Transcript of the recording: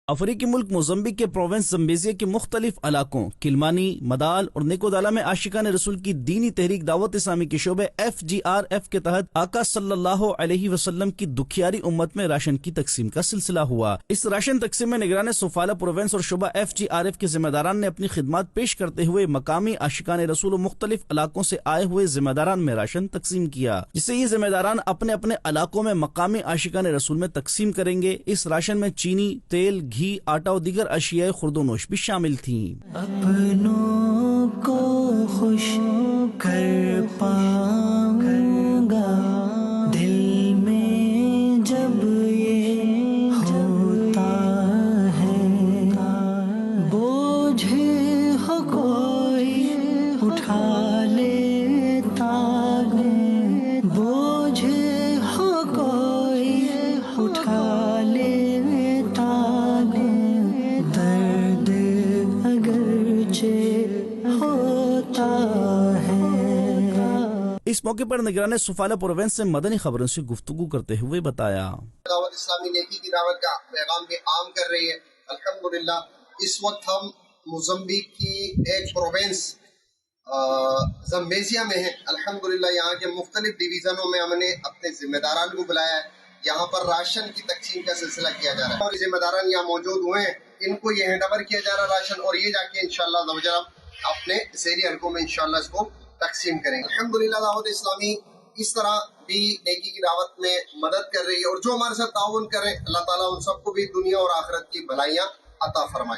افریقی ملک موزمبیق کے پروونس زمبیزیا کے مختلف علاقوں کلمانی، مدال اور نیکودالا میں عاشقان رسول کی دینی تحریک دعوت اسلامی کے شعبے FGRF کے تحت آقا صلی اللہ علیہ وسلم کی دکھیاری امت میں راشن کی تقسیم کا سلسلہ ہوا۔ اس راشن تقسیم میں نگران سفالہ پروونس اور شعبہ FGRF کے ذمہ داران نے اپنی خدمات پیش کرتے ہوئے مقامی عاشقان رسول و مختلف علاقوں سے آئے ہوئے ذمہ داران میں راشن تقسیم کیا، جس سے یہ ذمہ داران اپنے اپنے علاقوں میں مقامی عاشقان رسول میں تقسیم کریں گے۔ اس راشن میں چینی، تیل، گھی، آٹا اور دیگر اشیاء خورد و نوش بھی شامل تھیں۔ اپنوں کو خوش کر پاؤں گا، دل میں جب یہ ہوتا ہے، بوجھ ہو کوئی اٹھا لیتا ہے، بوجھ ہو کوئی اٹھا لیتا ہے، درد اگرچہ ہوتا ہے۔ اس موقع پر نگران سفالہ پروونس سے مدنی خبروں سے گفتگو کرتے ہوئے بتایا، دعوت اسلامی نیکی کی دعوت کا پیغام بھی عام کر رہی ہے۔ الحمدللہ اس وقت ہم موزمبیق کی ایک پروونس زمبیزیا میں ہیں۔ الحمدللہ یہاں کے مختلف ڈویژنوں میں ہم نے اپنے ذمہ داران کو بلایا ہے، یہاں پر راشن کی تقسیم کا سلسلہ کیا جا رہا ہے اور ذمہ داران یہاں موجود ہوئے ہیں، ان کو یہ ہینڈ اوور کیا جا رہا ہے راشن، اور یہ جا کے انشاءاللہ اپنے ذیلی حلقوں میں انشاءاللہ اس کو تقسیم کریں گے۔ الحمدللہ دعوت اسلامی اس طرح بھی نیکی کی دعوت میں مدد کر رہی ہے، اور جو ہمارے ساتھ تعاون کر رہے ہیں اللہ تعالیٰ ان سب کو بھی دنیا اور آخرت کی بھلائیاں عطا فرمائے۔